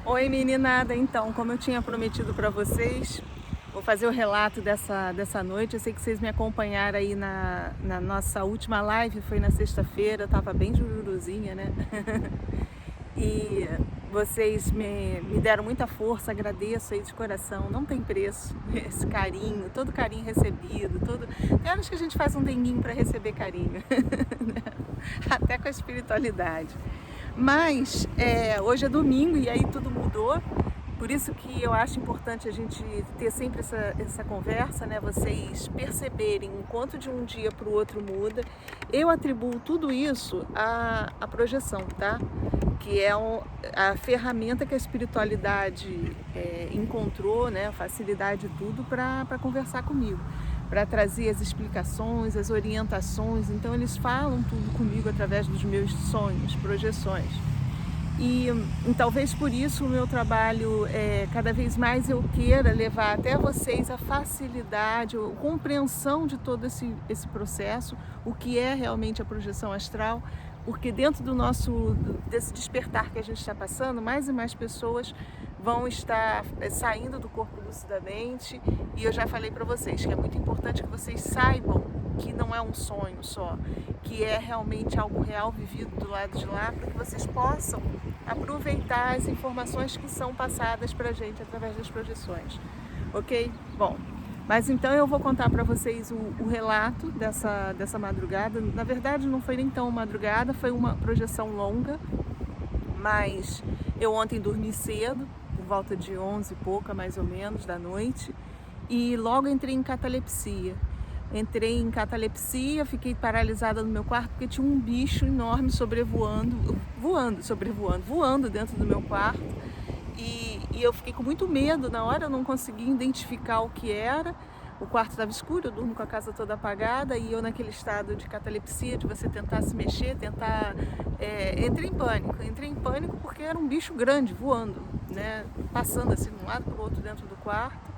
Oi meninada, então, como eu tinha prometido para vocês, vou fazer o relato dessa noite. Eu sei que vocês me acompanharam aí na nossa última live, foi na sexta-feira, eu tava bem jururuzinha, né? E vocês me deram muita força, agradeço aí de coração, não tem preço esse carinho, todo carinho recebido, tem horas que a gente faz um denguinho para receber carinho, até com a espiritualidade. Mas hoje é domingo e aí tudo mudou, por isso que eu acho importante a gente ter sempre essa conversa, né? Vocês perceberem o quanto de um dia para o outro muda. Eu atribuo tudo isso à projeção, tá? Que é a ferramenta que a espiritualidade encontrou, né? A facilidade de tudo para conversar comigo, para trazer as explicações, as orientações. Então eles falam tudo comigo através dos meus sonhos, projeções. E talvez por isso o meu trabalho, cada vez mais eu queira levar até vocês a facilidade, a compreensão de todo esse processo, o que é realmente a projeção astral, porque dentro desse despertar que a gente está passando, mais e mais pessoas vão estar saindo do corpo lucidamente, e eu já falei para vocês que é muito importante que vocês saibam que não é um sonho só, que é realmente algo real vivido do lado de lá, para que vocês possam aproveitar as informações que são passadas para a gente através das projeções, ok? Bom, mas então eu vou contar para vocês o relato dessa madrugada. Na verdade não foi nem tão madrugada, foi uma projeção longa, mas eu ontem dormi cedo, por volta de 11 e pouca mais ou menos da noite, e logo entrei em catalepsia. Fiquei paralisada no meu quarto porque tinha um bicho enorme voando dentro do meu quarto. E eu fiquei com muito medo. Na hora eu não conseguia identificar o que era. O quarto estava escuro, eu durmo com a casa toda apagada e eu naquele estado de catalepsia, de você tentar se mexer, entrei em pânico porque era um bicho grande voando, né? Passando assim de um lado para o outro dentro do quarto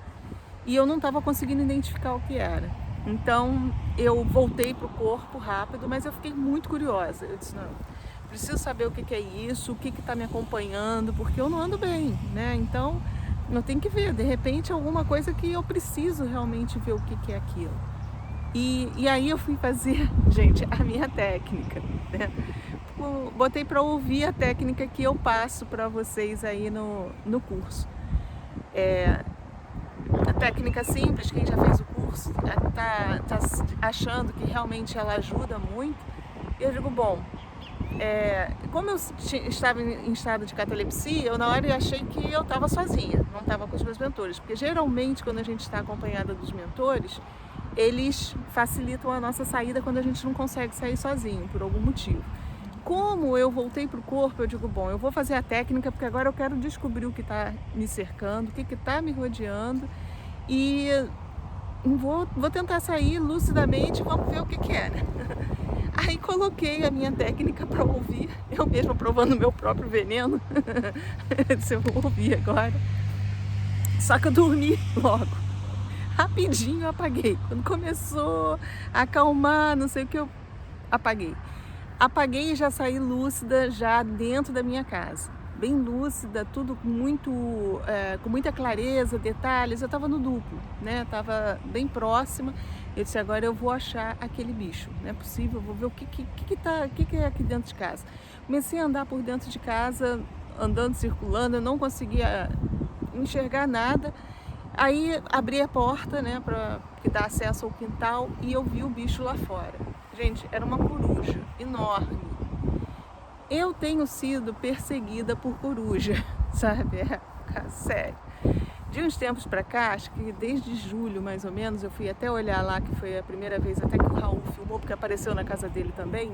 e eu não estava conseguindo identificar o que era. Então eu voltei para o corpo rápido, mas eu fiquei muito curiosa. Eu disse, não, preciso saber o que é isso, o que está me acompanhando, porque eu não ando bem, né? Então eu tenho que ver, de repente alguma coisa que eu preciso realmente ver o que é aquilo. E aí eu fui fazer, gente, a minha técnica, né? Botei para ouvir a técnica que eu passo para vocês aí no curso. A técnica simples, quem já fez o curso tá achando que realmente ela ajuda muito. Eu digo, bom, como eu estava em estado de catalepsia, na hora eu achei que eu estava sozinha, não estava com os meus mentores, porque geralmente quando a gente está acompanhada dos mentores, eles facilitam a nossa saída quando a gente não consegue sair sozinho, por algum motivo. Como eu voltei para o corpo, eu digo, bom, eu vou fazer a técnica, porque agora eu quero descobrir o que está me cercando, o que está me rodeando, e vou tentar sair lucidamente, vamos ver o que é, né? Aí coloquei a minha técnica para ouvir, eu mesma provando meu próprio veneno. Eu disse, eu vou ouvir agora. Só que eu dormi logo, rapidinho eu apaguei. Quando começou a acalmar, não sei o que, eu apaguei. Apaguei e já saí lúcida, já dentro da minha casa. Bem lúcida, tudo com muita clareza, detalhes. Eu estava no duplo, né? Estava bem próxima. Eu disse, agora eu vou achar aquele bicho. Não é possível, eu vou ver o que é aqui dentro de casa. Comecei a andar por dentro de casa, andando, circulando, eu não conseguia enxergar nada. Aí abri a porta, né, que dá acesso ao quintal, e eu vi o bicho lá fora. Gente, era uma coruja enorme. Eu tenho sido perseguida por coruja, sabe? Sério. De uns tempos pra cá, acho que desde julho mais ou menos, eu fui até olhar lá, que foi a primeira vez até que o Raul filmou, porque apareceu na casa dele também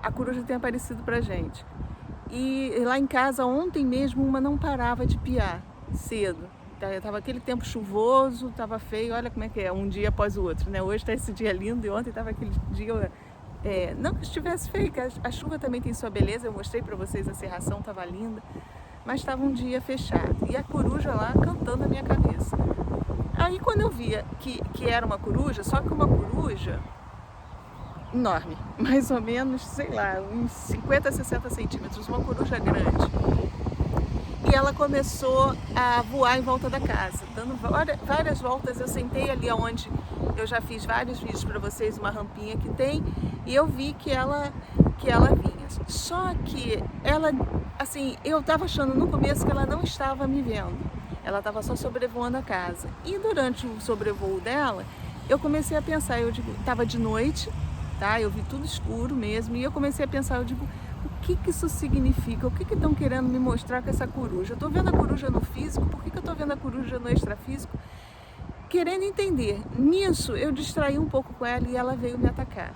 a coruja tem aparecido pra gente. E lá em casa ontem mesmo uma não parava de piar cedo. Tava aquele tempo chuvoso, tava feio, olha como é que é, um dia após o outro, né? Hoje tá esse dia lindo e ontem tava aquele dia, não que estivesse feio, que a chuva também tem sua beleza, eu mostrei pra vocês, a cerração tava linda, mas estava um dia fechado e a coruja lá cantando na minha cabeça. Aí quando eu via que era uma coruja, só que uma coruja enorme, mais ou menos, sei lá, uns 50, 60 centímetros, uma coruja grande. e ela começou a voar em volta da casa, dando várias voltas. Eu sentei ali onde eu já fiz vários vídeos para vocês, uma rampinha que tem, e eu vi que ela vinha. Só que ela, assim, eu estava achando no começo que ela não estava me vendo, ela estava só sobrevoando a casa. E durante o sobrevoo dela, eu comecei a pensar, eu digo, estava de noite, tá? Eu vi tudo escuro mesmo, e eu comecei a pensar, eu digo, o que isso significa? O que estão querendo me mostrar com essa coruja? Eu estou vendo a coruja no físico, por que eu estou vendo a coruja no extrafísico? Querendo entender. Nisso, eu distraí um pouco com ela e ela veio me atacar.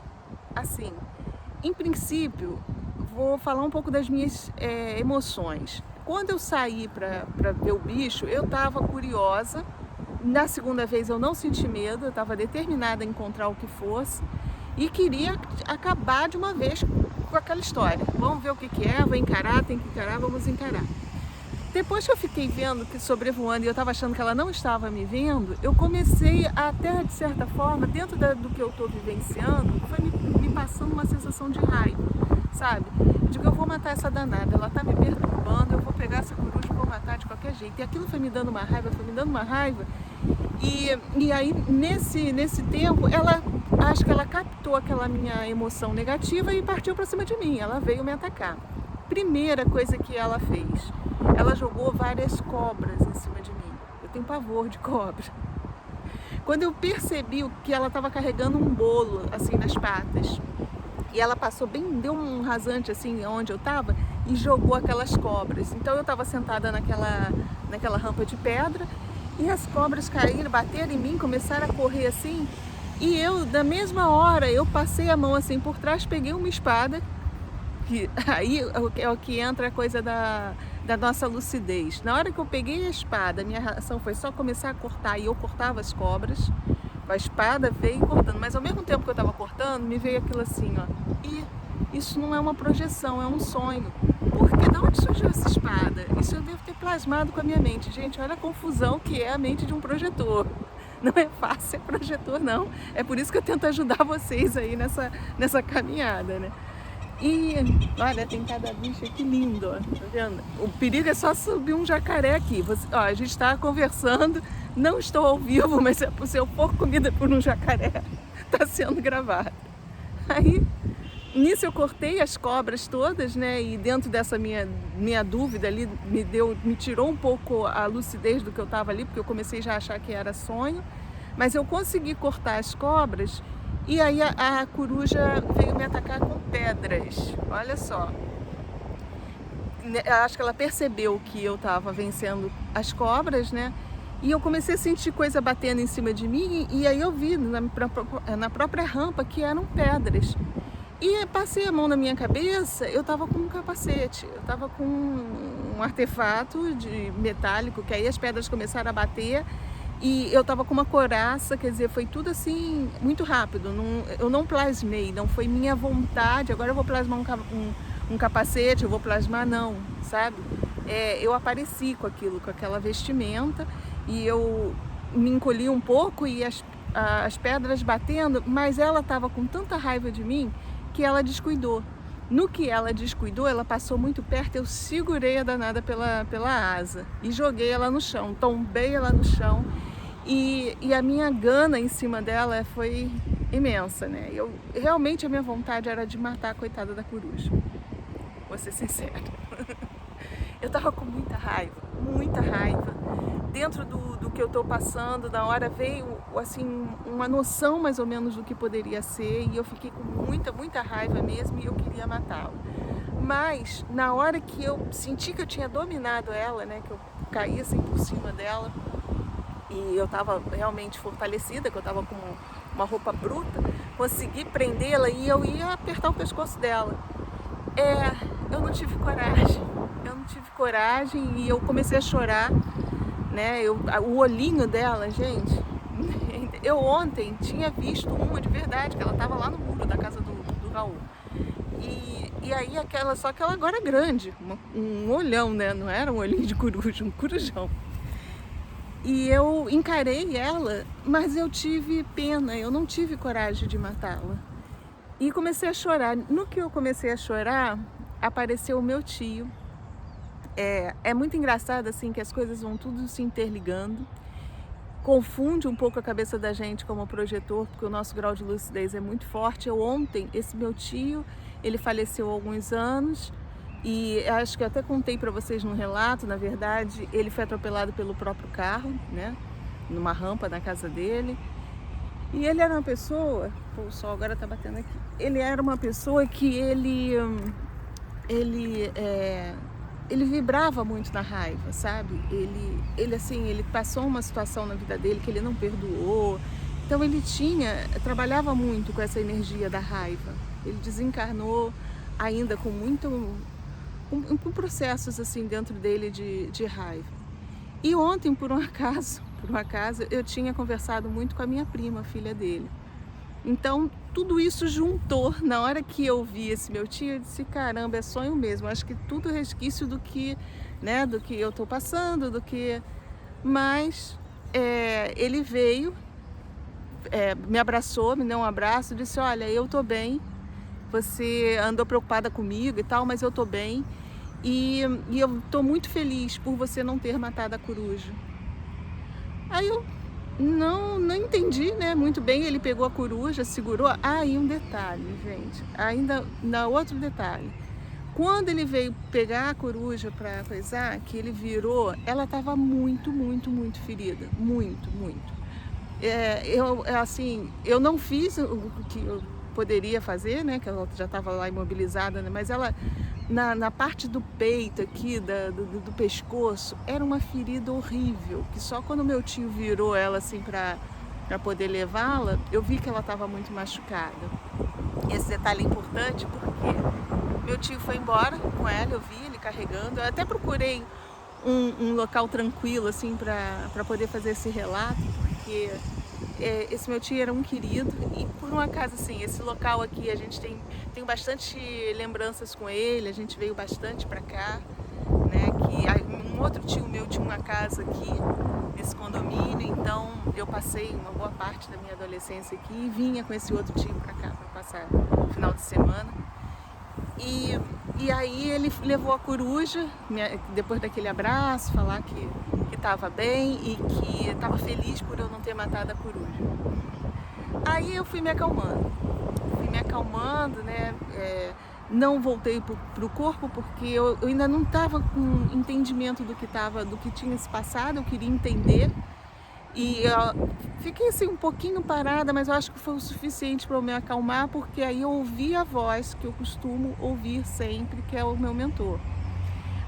Assim, em princípio, vou falar um pouco das minhas emoções. Quando eu saí para ver o bicho, eu estava curiosa. Na segunda vez eu não senti medo, eu estava determinada a encontrar o que fosse e queria acabar de uma vez com aquela história. Vamos ver o que é, vou encarar, tem que encarar, vamos encarar. Depois que eu fiquei vendo que sobrevoando e eu estava achando que ela não estava me vendo, eu comecei até, de certa forma, dentro do que eu estou vivenciando, foi me passando uma sensação de raiva, sabe? Eu digo, eu vou matar essa danada, ela está me perturbando, eu vou pegar essa coruja e vou matar de qualquer jeito. E aquilo foi me dando uma raiva, E aí, nesse tempo, acho que ela captou aquela minha emoção negativa e partiu para cima de mim. Ela veio me atacar. Primeira coisa que ela fez, ela jogou várias cobras em cima de mim. Eu tenho pavor de cobra. Quando eu percebi que ela estava carregando um bolo assim nas patas, e ela passou bem, deu um rasante assim onde eu estava e jogou aquelas cobras. Então eu estava sentada naquela rampa de pedra e as cobras caíram, bateram em mim, começaram a correr assim. E eu, na mesma hora, eu passei a mão assim por trás, peguei uma espada, que aí é o que entra a coisa da nossa lucidez. Na hora que eu peguei a espada, minha reação foi só começar a cortar, e eu cortava as cobras. A espada veio cortando, mas ao mesmo tempo que eu estava cortando, me veio aquilo assim, ó. E isso não é uma projeção, é um sonho. Porque de onde surgiu essa espada? Isso eu devo ter plasmado com a minha mente. Gente, olha a confusão que é a mente de um projetor. Não é fácil ser projetor, não. É por isso que eu tento ajudar vocês aí nessa caminhada, né? E olha, tem cada bicho aqui lindo, ó. Tá vendo? O perigo é só subir um jacaré aqui. Ó, a gente está conversando, não estou ao vivo, mas se eu for comida por um jacaré, está sendo gravado. Aí, nisso eu cortei as cobras todas, né? E dentro dessa minha dúvida ali, me tirou um pouco a lucidez do que eu estava ali, porque eu comecei já a achar que era sonho. Mas eu consegui cortar as cobras. E aí a coruja veio me atacar com pedras, olha só. Acho que ela percebeu que eu estava vencendo as cobras, né? E eu comecei a sentir coisa batendo em cima de mim, e aí eu vi na própria rampa que eram pedras. E passei a mão na minha cabeça, eu estava com um capacete, eu estava com um artefato de metálico, que aí as pedras começaram a bater. E eu estava com uma couraça, quer dizer, foi tudo assim, muito rápido. Eu não plasmei, não foi minha vontade, agora eu vou plasmar um capacete, eu vou plasmar, não, sabe? Eu apareci com aquilo, com aquela vestimenta, e eu me encolhi um pouco e as pedras batendo, mas ela estava com tanta raiva de mim que ela descuidou. No que ela descuidou, ela passou muito perto, eu segurei a danada pela asa e joguei ela no chão, tombei ela no chão e a minha gana em cima dela foi imensa, né? Realmente a minha vontade era de matar a coitada da coruja, vou ser sincera. Eu tava com muita raiva. Dentro do que eu tô passando, na hora veio assim uma noção mais ou menos do que poderia ser, e eu fiquei com muita raiva mesmo, e eu queria matá-la. Mas na hora que eu senti que eu tinha dominado ela, né, que eu caí assim por cima dela, e eu tava realmente fortalecida, que eu tava com uma roupa bruta, consegui prendê-la e eu ia apertar o pescoço dela. Eu não tive coragem e eu comecei a chorar, né? O olhinho dela, gente, eu ontem tinha visto uma de verdade, que ela estava lá no muro da casa do Raul. E aí só que ela agora é grande, um olhão, né? Não era um olhinho de coruja, um corujão. E eu encarei ela, mas eu tive pena, eu não tive coragem de matá-la. E comecei a chorar. No que eu comecei a chorar, apareceu o meu tio, É muito engraçado assim que as coisas vão tudo se interligando, confunde um pouco a cabeça da gente como projetor, porque o nosso grau de lucidez é muito forte. Ontem, esse meu tio, ele faleceu há alguns anos e acho que eu até contei para vocês no relato, na verdade, ele foi atropelado pelo próprio carro, né, numa rampa na casa dele. E ele era uma pessoa, pô, o sol agora tá batendo aqui, ele era uma pessoa que ele vibrava muito na raiva, sabe? Ele passou uma situação na vida dele que ele não perdoou. Então ele trabalhava muito com essa energia da raiva. Ele desencarnou ainda com processos assim dentro dele de raiva. E ontem, por um acaso, eu tinha conversado muito com a minha prima, filha dele. Então, tudo isso juntou. Na hora que eu vi esse meu tio, eu disse, caramba, é sonho mesmo. Acho que tudo resquício do que eu estou passando, Mas ele veio, me abraçou, me deu um abraço, disse, olha, eu estou bem, você andou preocupada comigo e tal, mas eu estou bem. E eu estou muito feliz por você não ter matado a coruja. Aí eu não entendi, né, muito bem. Ele pegou a coruja, segurou. E um detalhe, gente, ainda outro detalhe. Quando ele veio pegar a coruja para coisar, que ele virou, ela estava muito, muito, muito ferida, muito, muito. Eu não fiz o que eu poderia fazer, né, que ela já estava lá imobilizada, né, mas ela na parte do peito aqui, do pescoço, era uma ferida horrível, que só quando meu tio virou ela assim para poder levá-la, eu vi que ela estava muito machucada. Esse detalhe é importante porque meu tio foi embora com ela, eu vi ele carregando, eu até procurei um local tranquilo assim para poder fazer esse relato, porque esse meu tio era um querido e por um acaso assim, esse local aqui a gente tem bastante lembranças com ele, a gente veio bastante para cá, né, que um outro tio meu tinha uma casa aqui nesse condomínio, então eu passei uma boa parte da minha adolescência aqui e vinha com esse outro tio para cá para passar o final de semana. E aí ele levou a coruja, depois daquele abraço, falar que estava bem e que estava feliz por eu não ter matado a coruja. Aí eu fui me acalmando, né? Não voltei pro corpo porque eu ainda não estava com entendimento do que tinha se passado, eu queria entender. E eu fiquei assim um pouquinho parada, mas eu acho que foi o suficiente para eu me acalmar, porque aí eu ouvi a voz que eu costumo ouvir sempre, que é o meu mentor.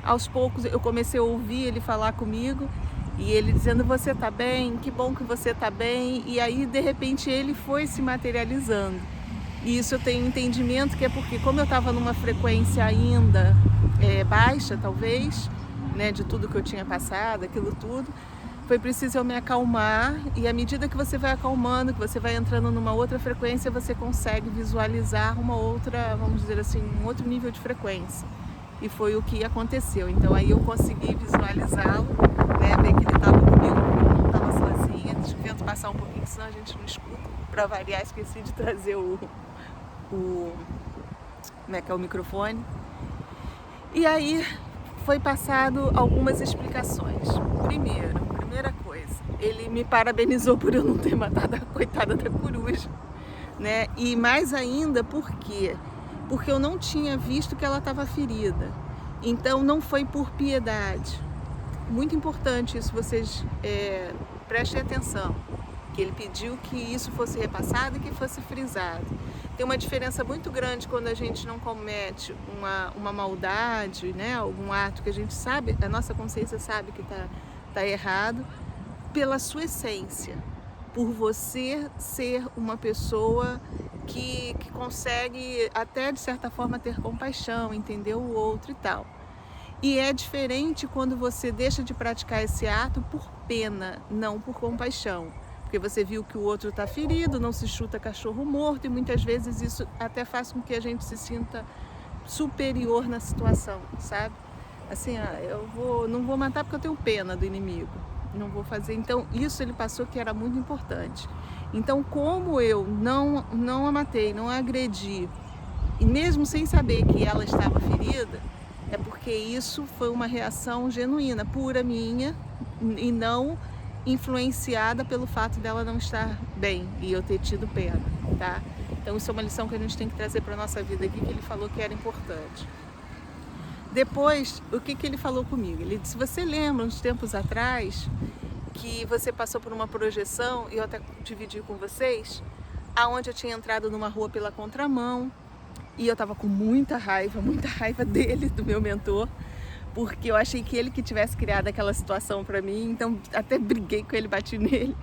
Aos poucos eu comecei a ouvir ele falar comigo e ele dizendo, você tá bem? Que bom que você tá bem. E aí de repente ele foi se materializando. E isso eu tenho entendimento que é porque como eu estava numa frequência ainda baixa, talvez, né, de tudo que eu tinha passado, aquilo tudo, foi preciso eu me acalmar, e à medida que você vai acalmando, que você vai entrando numa outra frequência, você consegue visualizar uma outra, vamos dizer assim, um outro nível de frequência. E foi o que aconteceu. Então aí eu consegui visualizá-lo, né, ver que ele estava comigo, eu não estava sozinha. Deixa o vento passar um pouquinho, senão a gente não escuta. Para variar, esqueci de trazer como é que é, o microfone. E aí foi passado algumas explicações. Primeira coisa, ele me parabenizou por eu não ter matado a coitada da coruja, né? E mais ainda, por quê? Porque eu não tinha visto que ela estava ferida. Então não foi por piedade. Muito importante isso, vocês prestem atenção. Que ele pediu que isso fosse repassado e que fosse frisado. Tem uma diferença muito grande quando a gente não comete uma maldade, né? Algum ato que a gente sabe, a nossa consciência sabe que tá errado, pela sua essência, por você ser uma pessoa que consegue até de certa forma ter compaixão, entender o outro e tal. E é diferente quando você deixa de praticar esse ato por pena, não por compaixão. Porque você viu que o outro está ferido, não se chuta cachorro morto, e muitas vezes isso até faz com que a gente se sinta superior na situação, sabe? Assim, não vou matar porque eu tenho pena do inimigo, não vou fazer. Então isso ele passou que era muito importante. Então como eu não a matei, não a agredi, e mesmo sem saber que ela estava ferida, é porque isso foi uma reação genuína, pura minha, e não influenciada pelo fato dela não estar bem e eu ter tido pena, tá? Então isso é uma lição que a gente tem que trazer para a nossa vida aqui, que ele falou que era importante. Depois, o que ele falou comigo? Ele disse, você lembra, uns tempos atrás, que você passou por uma projeção, e eu até dividi com vocês, aonde eu tinha entrado numa rua pela contramão, e eu estava com muita raiva dele, do meu mentor, porque eu achei que ele que tivesse criado aquela situação para mim, então até briguei com ele, bati nele.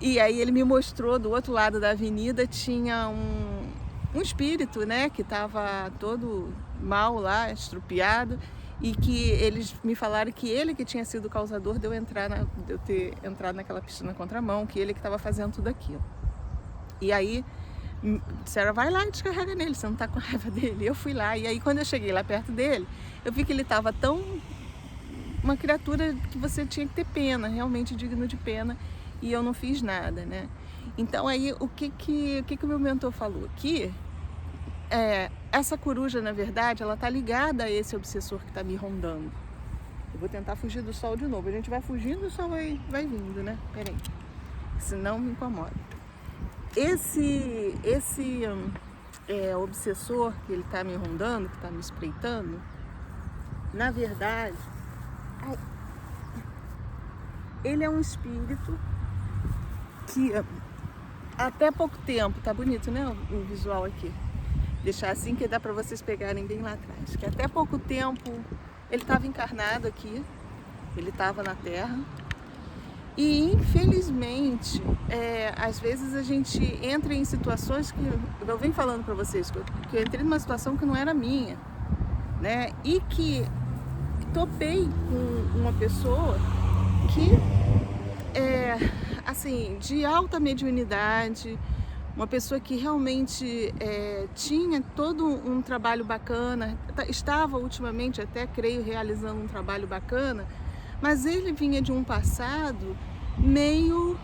E aí ele me mostrou, do outro lado da avenida tinha um espírito, né, que estava todo mal lá, estrupiado, e que eles me falaram que ele que tinha sido o causador de eu ter entrado naquela pista na contramão, que ele que estava fazendo tudo aquilo. E aí disseram, vai lá e descarrega nele, você não tá com raiva dele. Eu fui lá, e aí quando eu cheguei lá perto dele, eu vi que ele estava tão... uma criatura que você tinha que ter pena, realmente digno de pena, e eu não fiz nada, né? Então aí o que o meu mentor falou? Que essa coruja, na verdade, ela tá ligada a esse obsessor que tá me rondando. Eu vou tentar fugir do sol de novo. A gente vai fugindo e o sol vai vindo, né? Peraí, senão me incomoda. Esse obsessor que ele tá me rondando, que tá me espreitando, na verdade, ele é um espírito que até pouco tempo, tá bonito, né, o visual aqui, deixar assim que dá para vocês pegarem bem lá atrás, que até pouco tempo ele estava encarnado aqui, ele estava na Terra, e infelizmente às vezes a gente entra em situações que eu venho falando para vocês, que eu entrei numa situação que não era minha, né, e que topei com uma pessoa que assim, de alta mediunidade, uma pessoa que realmente tinha todo um trabalho bacana, estava ultimamente até, creio, realizando um trabalho bacana, mas ele vinha de um passado meio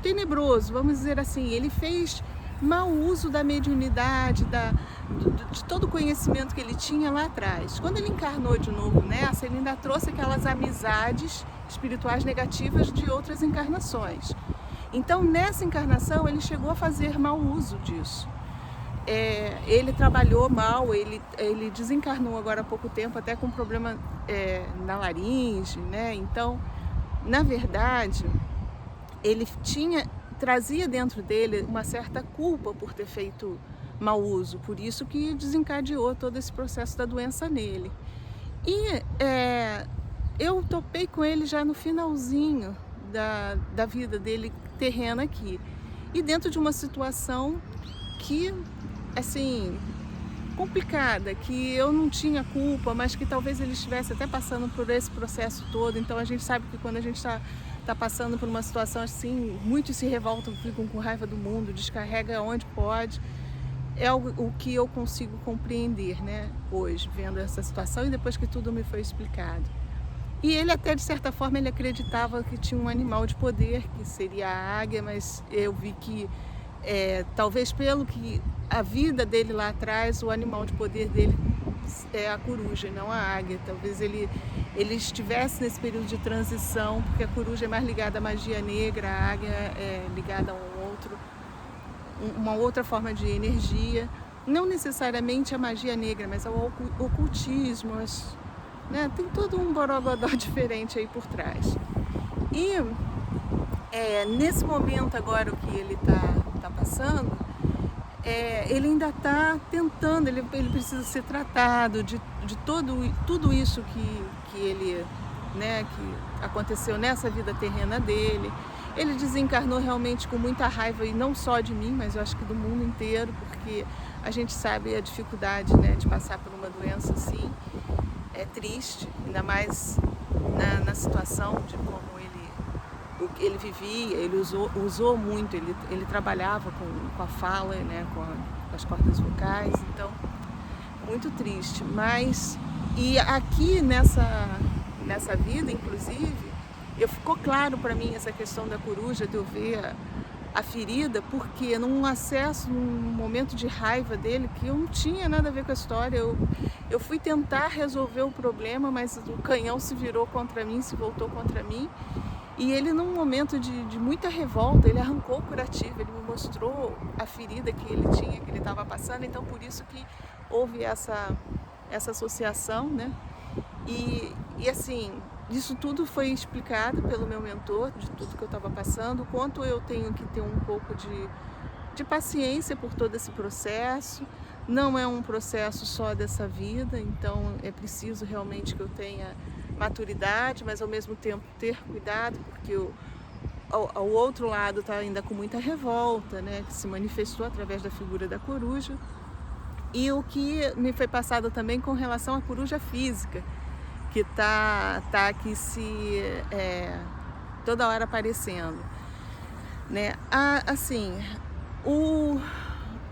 tenebroso, vamos dizer assim. Ele fez mau uso da mediunidade, de todo o conhecimento que ele tinha lá atrás. Quando ele encarnou de novo nessa, ele ainda trouxe aquelas amizades espirituais negativas de outras encarnações. Então, nessa encarnação, ele chegou a fazer mau uso disso. Ele trabalhou mal, ele desencarnou agora há pouco tempo, até com problema na laringe, né? Então, na verdade, ele trazia dentro dele uma certa culpa por ter feito mau uso, por isso que desencadeou todo esse processo da doença nele. E eu topei com ele já no finalzinho da vida dele terrena aqui, e dentro de uma situação que, assim, complicada, que eu não tinha culpa, mas que talvez ele estivesse até passando por esse processo todo. Então a gente sabe que quando a gente está passando por uma situação assim, muitos se revoltam, ficam com raiva do mundo, descarrega onde pode. É o que eu consigo compreender, né, hoje, vendo essa situação e depois que tudo me foi explicado. E ele até, de certa forma, ele acreditava que tinha um animal de poder, que seria a águia, mas eu vi que, talvez pelo que a vida dele lá atrás, o animal de poder dele é a coruja, não a águia. Talvez ele estivesse nesse período de transição, porque a coruja é mais ligada à magia negra, a águia é ligada a uma outra forma de energia, não necessariamente a magia negra, mas ao ocultismo, né? Tem todo um borogodó diferente aí por trás. E nesse momento agora o que ele tá passando, ele ainda está tentando, ele precisa ser tratado de tudo isso que ele, né, que aconteceu nessa vida terrena dele. Ele desencarnou realmente com muita raiva, e não só de mim, mas eu acho que do mundo inteiro, porque a gente sabe a dificuldade, né, de passar por uma doença assim. É triste, ainda mais na situação de como ele vivia. Ele usou muito, ele trabalhava com a fala, né, com as cordas vocais, então muito triste. Mas, e aqui nessa vida, inclusive, ficou claro para mim essa questão da coruja, de eu ver a ferida, porque num acesso, num momento de raiva dele, que eu não tinha nada a ver com a história, eu fui tentar resolver o problema, mas o canhão se virou contra mim, se voltou contra mim. E ele, num momento de muita revolta, ele arrancou o curativo, ele me mostrou a ferida que ele tinha, que ele estava passando. Então, por isso que houve essa associação, né? E assim, isso tudo foi explicado pelo meu mentor, de tudo que eu estava passando, o quanto eu tenho que ter um pouco de paciência por todo esse processo. Não é um processo só dessa vida, então é preciso realmente que eu tenha maturidade, mas ao mesmo tempo ter cuidado, porque ao outro lado está ainda com muita revolta, né, que se manifestou através da figura da coruja. E o que me foi passado também com relação à coruja física, que tá aqui toda hora aparecendo, né? Assim,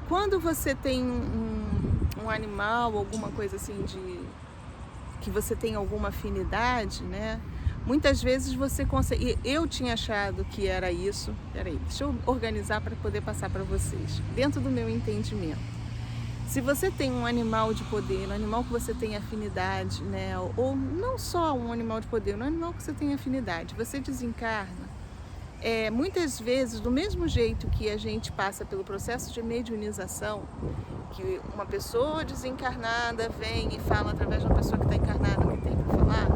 quando você tem um animal, alguma coisa assim que você tem alguma afinidade, né? Muitas vezes você consegue. Eu tinha achado que era isso. Peraí, deixa eu organizar para poder passar para vocês, dentro do meu entendimento. Se você tem um animal de poder, um animal que você tem afinidade, né? Ou não só um animal de poder, um animal que você tem afinidade, você desencarna. Muitas vezes, do mesmo jeito que a gente passa pelo processo de mediunização, que uma pessoa desencarnada vem e fala através de uma pessoa que está encarnada o que tem para falar,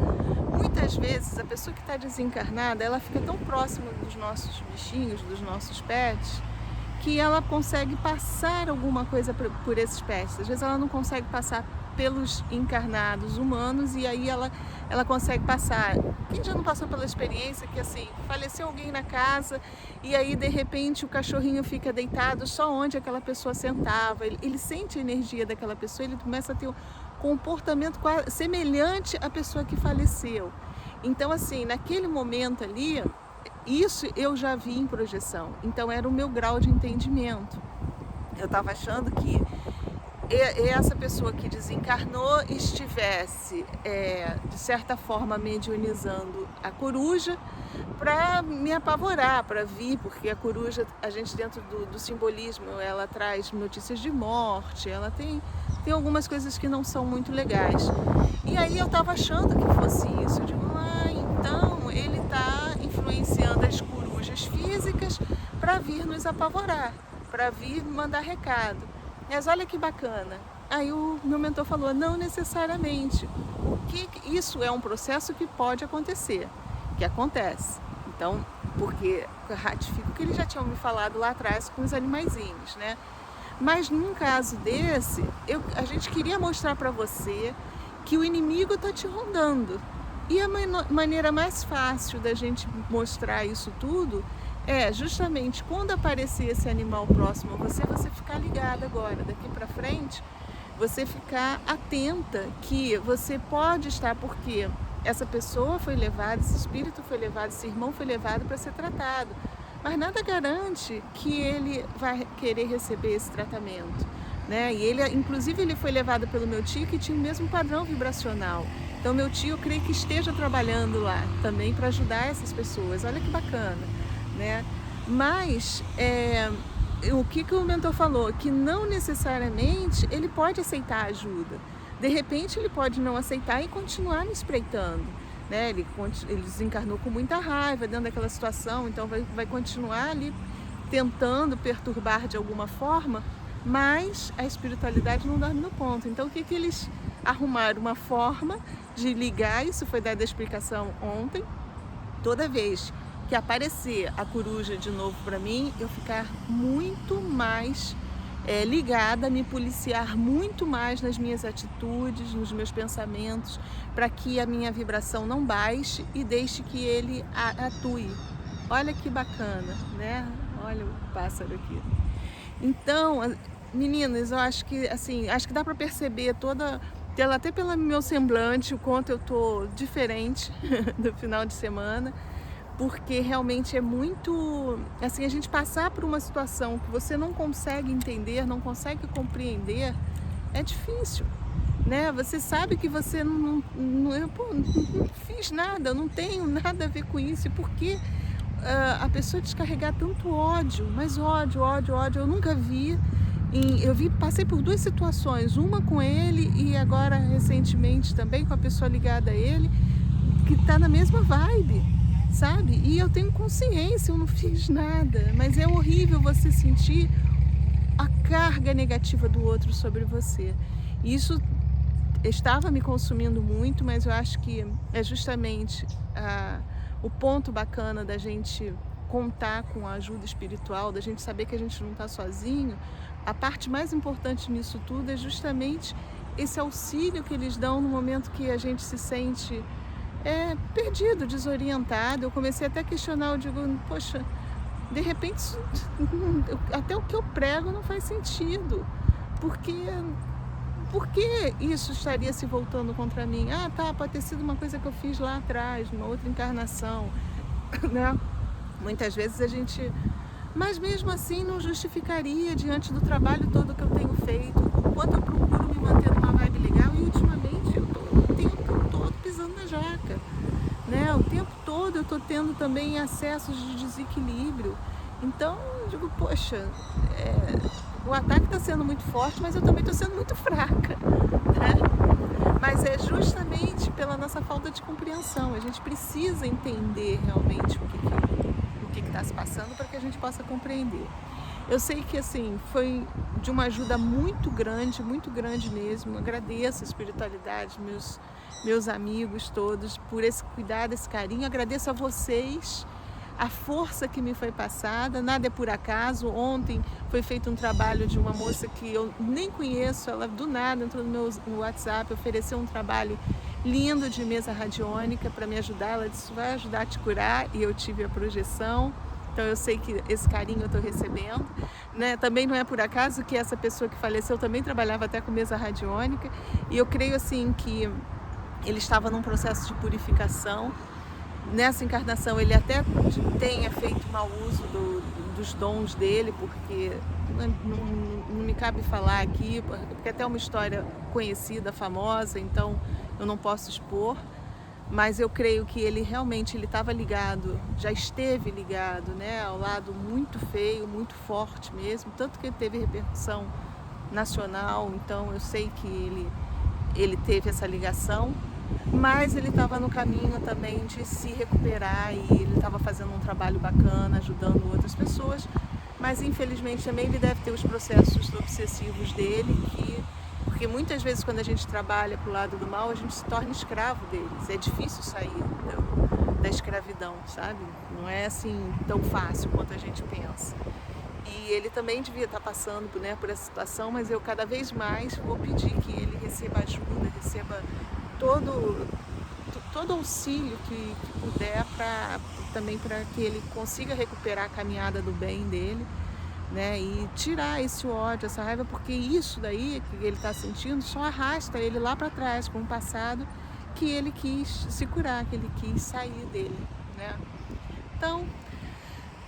muitas vezes a pessoa que está desencarnada, ela fica tão próxima dos nossos bichinhos, dos nossos pets, que ela consegue passar alguma coisa por esses pets. Às vezes ela não consegue passar pelos encarnados humanos, e aí ela consegue passar. Quem já não passou pela experiência que assim, faleceu alguém na casa e aí de repente o cachorrinho fica deitado só onde aquela pessoa sentava, ele sente a energia daquela pessoa, ele começa a ter um comportamento semelhante à pessoa que faleceu. Então assim, naquele momento ali, isso eu já vi em projeção, então era o meu grau de entendimento. Eu estava achando que essa pessoa que desencarnou estivesse, de certa forma, mediunizando a coruja para me apavorar, para vir, porque a coruja, a gente dentro do simbolismo, ela traz notícias de morte, ela tem algumas coisas que não são muito legais. E aí eu estava achando que fosse isso. Eu digo, então ele está influenciando as corujas físicas para vir nos apavorar, para vir mandar recado. Mas olha que bacana. Aí o meu mentor falou, não necessariamente. Isso é um processo que pode acontecer, que acontece. Então, porque ratifico que eles já tinham me falado lá atrás com os animaizinhos, né? Mas num caso desse, a gente queria mostrar para você que o inimigo está te rondando. E a maneira mais fácil da gente mostrar isso tudo é justamente quando aparecer esse animal próximo a você, você ficar ligada agora, daqui para frente, você ficar atenta que você pode estar, porque essa pessoa foi levada, esse espírito foi levado, esse irmão foi levado para ser tratado. Mas nada garante que ele vai querer receber esse tratamento, né? E ele, inclusive, ele foi levado pelo meu tio, que tinha o mesmo padrão vibracional. Então meu tio, eu creio que esteja trabalhando lá também para ajudar essas pessoas. Olha que bacana, né? Mas o que o mentor falou? Que não necessariamente ele pode aceitar ajuda. De repente ele pode não aceitar e continuar me espreitando, né? Ele desencarnou com muita raiva dentro daquela situação, então vai continuar ali tentando perturbar de alguma forma, mas a espiritualidade não dorme no ponto. Então o que eles arrumaram? Uma forma de ligar, isso foi dada a explicação ontem, toda vez que aparecer a coruja de novo para mim, eu ficar muito mais ligada, me policiar muito mais nas minhas atitudes, nos meus pensamentos, para que a minha vibração não baixe e deixe que ele atue. Olha que bacana, né? Olha o pássaro aqui. Então, meninas, eu acho que assim, acho que dá para perceber até pelo meu semblante, o quanto eu tô diferente do final de semana. Porque realmente é muito, assim, a gente passar por uma situação que você não consegue entender, não consegue compreender, é difícil, né? Você sabe que você não fiz nada, eu não tenho nada a ver com isso, e por que a pessoa descarregar tanto ódio, mas ódio, ódio, ódio, eu nunca vi. Passei por 2 situações, uma com ele e agora recentemente também com a pessoa ligada a ele, que tá na mesma vibe, sabe? E eu tenho consciência, eu não fiz nada, mas é horrível você sentir a carga negativa do outro sobre você. E isso estava me consumindo muito, mas eu acho que é justamente o ponto bacana da gente contar com a ajuda espiritual, da gente saber que a gente não está sozinho. A parte mais importante nisso tudo é justamente esse auxílio que eles dão no momento que a gente se sente perdido, desorientado. Eu comecei até a questionar, eu digo, poxa, de repente até o que eu prego não faz sentido, porque por que isso estaria se voltando contra mim? Ah, tá, pode ter sido uma coisa que eu fiz lá atrás, numa outra encarnação, né? Muitas vezes a gente... Mas mesmo assim não justificaria diante do trabalho todo que eu tenho feito, o quanto eu procuro me manter numa vibe legal e ultimamente eu tô o tempo todo pisando na jaca, né? O tempo todo eu tô tendo também acessos de desequilíbrio. Então eu digo, poxa, o ataque está sendo muito forte, mas eu também estou sendo muito fraca, né? Mas é justamente pela nossa falta de compreensão. A gente precisa entender realmente o que está se passando para que a gente possa compreender. Eu sei que assim foi de uma ajuda muito grande mesmo. Agradeço a espiritualidade, meus amigos todos, por esse cuidado, esse carinho. Agradeço a vocês a força que me foi passada, nada é por acaso. Ontem foi feito um trabalho de uma moça que eu nem conheço, ela do nada entrou no WhatsApp, ofereceu um trabalho lindo de mesa radiônica para me ajudar. Ela disse, vai ajudar a te curar, e eu tive a projeção. Então eu sei que esse carinho eu estou recebendo, né? Também não é por acaso que essa pessoa que faleceu também trabalhava até com mesa radiônica, e eu creio assim que ele estava num processo de purificação. Nessa encarnação ele até tenha feito mau uso dos dons dele, porque não me cabe falar aqui, porque até é uma história conhecida, famosa, então eu não posso expor, mas eu creio que ele realmente estava ligado, já esteve ligado, né, ao lado muito feio, muito forte mesmo, tanto que ele teve repercussão nacional. Então eu sei que ele teve essa ligação, mas ele estava no caminho também de se recuperar e ele estava fazendo um trabalho bacana, ajudando outras pessoas, mas infelizmente também ele deve ter os processos obsessivos dele, porque muitas vezes quando a gente trabalha para o lado do mal, a gente se torna escravo deles. É difícil sair da escravidão, sabe? Não é assim tão fácil quanto a gente pensa. E ele também devia estar passando, né, por essa situação, mas eu cada vez mais vou pedir que ele receba ajuda, receba todo auxílio que puder, também para que ele consiga recuperar a caminhada do bem dele, né, e tirar esse ódio, essa raiva, porque isso daí que ele está sentindo só arrasta ele lá para trás, com um passado que ele quis se curar, que ele quis sair dele, né? Então,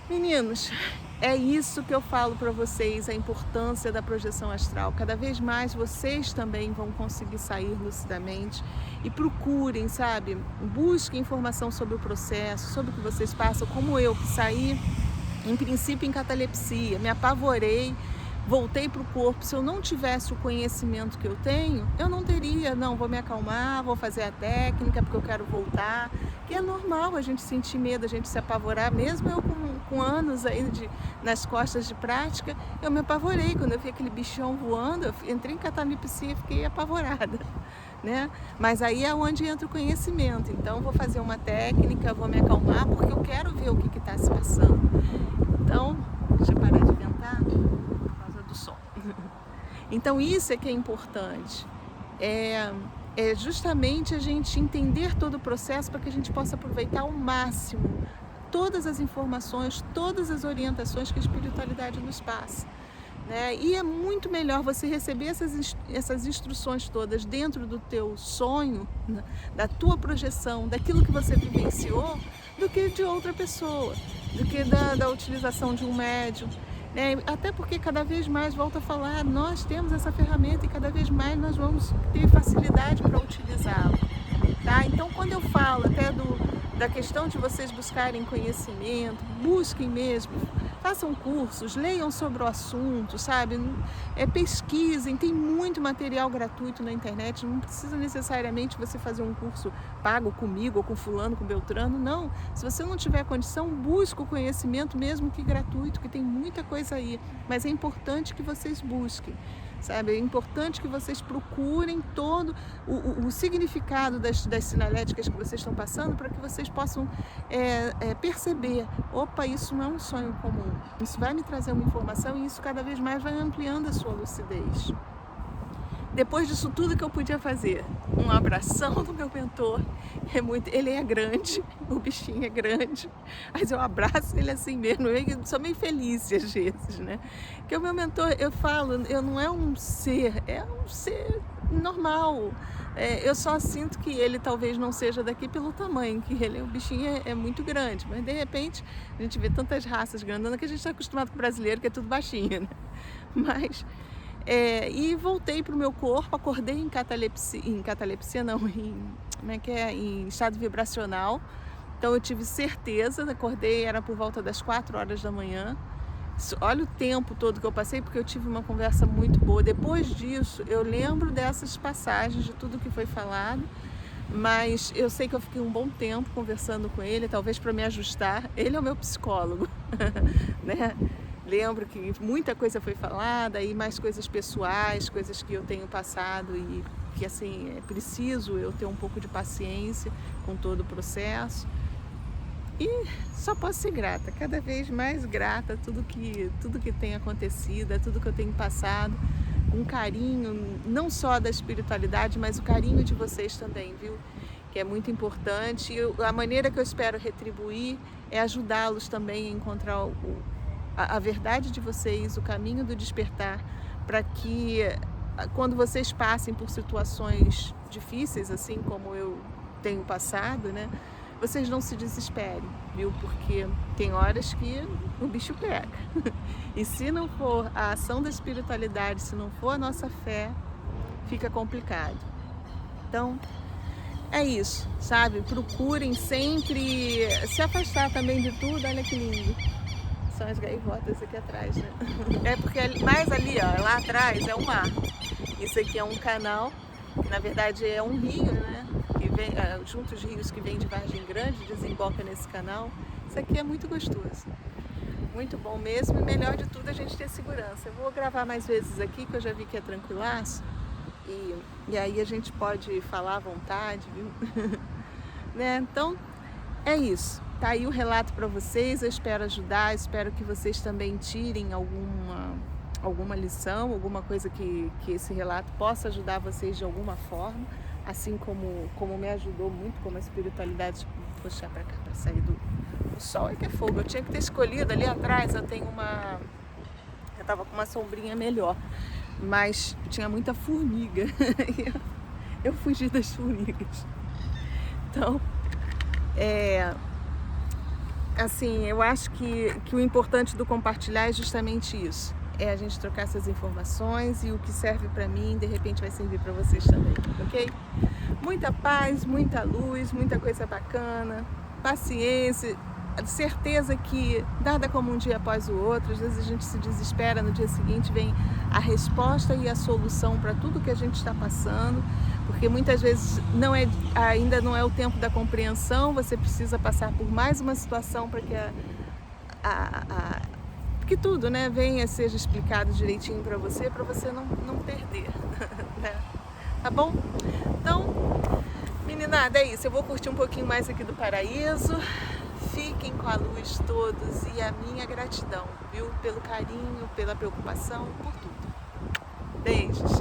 meninos, é isso que eu falo para vocês, a importância da projeção astral. Cada vez mais vocês também vão conseguir sair lucidamente e procurem, sabe? Busquem informação sobre o processo, sobre o que vocês passam, como eu, que saí, em princípio, em catalepsia, me apavorei, voltei para o corpo. Se eu não tivesse o conhecimento que eu tenho, eu não teria, não, vou me acalmar, vou fazer a técnica porque eu quero voltar. E é normal a gente sentir medo, a gente se apavorar, mesmo eu com anos aí nas costas de prática, eu me apavorei. Quando eu vi aquele bichão voando, eu entrei em catalepsia e fiquei apavorada, né? Mas aí é onde entra o conhecimento. Então vou fazer uma técnica, vou me acalmar, porque eu quero ver o que está se passando. Então, deixa eu parar de ventar por causa do som. Então isso é que é importante. É justamente a gente entender todo o processo para que a gente possa aproveitar ao máximo todas as informações, todas as orientações que a espiritualidade nos passa, né? E é muito melhor você receber essas instruções todas dentro do teu sonho, né? Da tua projeção, daquilo que você vivenciou, do que de outra pessoa, do que da utilização de um médium. Até porque cada vez mais, volto a falar, nós temos essa ferramenta e cada vez mais nós vamos ter facilidade para utilizá-la, tá? Então quando eu falo até do da questão de vocês buscarem conhecimento, busquem mesmo, façam cursos, leiam sobre o assunto, sabe? Pesquisem, tem muito material gratuito na internet, não precisa necessariamente você fazer um curso pago comigo ou com fulano, com Beltrano, não. Se você não tiver condição, busque o conhecimento mesmo que gratuito, que tem muita coisa aí, mas é importante que vocês busquem. Sabe? É importante que vocês procurem todo o significado das sinaléticas que vocês estão passando para que vocês possam perceber, opa, isso não é um sonho comum, isso vai me trazer uma informação e isso cada vez mais vai ampliando a sua lucidez. Depois disso tudo que eu podia fazer, um abração do meu mentor, ele é grande, o bichinho é grande, mas eu abraço ele assim mesmo, eu sou meio feliz às vezes, né? Porque o meu mentor, eu falo, eu não é um ser, é um ser normal. Eu só sinto que ele talvez não seja daqui pelo tamanho, que o bichinho é muito grande, mas de repente a gente vê tantas raças grandonas que a gente está acostumado com o brasileiro, que é tudo baixinho, né? Mas... e voltei para o meu corpo, acordei em catalepsia não, em estado vibracional. Então eu tive certeza, acordei, era por volta das 4 horas da manhã. Olha o tempo todo que eu passei, porque eu tive uma conversa muito boa. Depois disso, eu lembro dessas passagens, de tudo que foi falado, mas eu sei que eu fiquei um bom tempo conversando com ele, talvez para me ajustar. Ele é o meu psicólogo, né? Lembro que muita coisa foi falada e mais coisas pessoais, coisas que eu tenho passado e que assim é preciso eu ter um pouco de paciência com todo o processo. E só posso ser grata, cada vez mais grata a tudo que tem acontecido, a tudo que eu tenho passado, um carinho não só da espiritualidade, mas o carinho de vocês também, viu? Que é muito importante. E a maneira que eu espero retribuir é ajudá-los também a encontrar a verdade de vocês, o caminho do despertar, para que quando vocês passem por situações difíceis, assim como eu tenho passado, né, vocês não se desesperem, viu? Porque tem horas que o bicho pega. E se não for a ação da espiritualidade, se não for a nossa fé, fica complicado. Então, é isso, sabe? Procurem sempre se afastar também de tudo. Olha que lindo. São as gaivotas aqui atrás, né? É porque mais ali, ó, lá atrás é o mar. Isso aqui é um canal, que na verdade é um rio, né? Que vem, junto os rios que vêm de Vargem Grande, desemboca nesse canal. Isso aqui é muito gostoso. Muito bom mesmo, e melhor de tudo a gente ter segurança. Eu vou gravar mais vezes aqui, que eu já vi que é tranquilaço. E aí a gente pode falar à vontade, viu? Né? Então, é isso. Tá aí o relato para vocês, eu espero ajudar, espero que vocês também tirem alguma lição, alguma coisa que esse relato possa ajudar vocês de alguma forma, assim como me ajudou muito, como a espiritualidade. Vou puxar para cá para sair do sol, é que é fogo. Eu tinha que ter escolhido ali atrás, eu tava com uma sombrinha melhor, mas tinha muita formiga. Eu fugi das formigas. Então, assim, eu acho que o importante do compartilhar é justamente isso. É a gente trocar essas informações e o que serve para mim, de repente vai servir para vocês também, ok? Muita paz, muita luz, muita coisa bacana, paciência, certeza que nada como um dia após o outro. Às vezes a gente se desespera, no dia seguinte vem a resposta e a solução para tudo que a gente está passando, porque muitas vezes ainda não é o tempo da compreensão, você precisa passar por mais uma situação para que que tudo, né, venha, seja explicado direitinho para você não perder, né? Tá bom? Então, meninada, é isso. Eu vou curtir um pouquinho mais aqui do paraíso. Fiquem com a luz todos e a minha gratidão, viu? Pelo carinho, pela preocupação, por tudo. Beijos!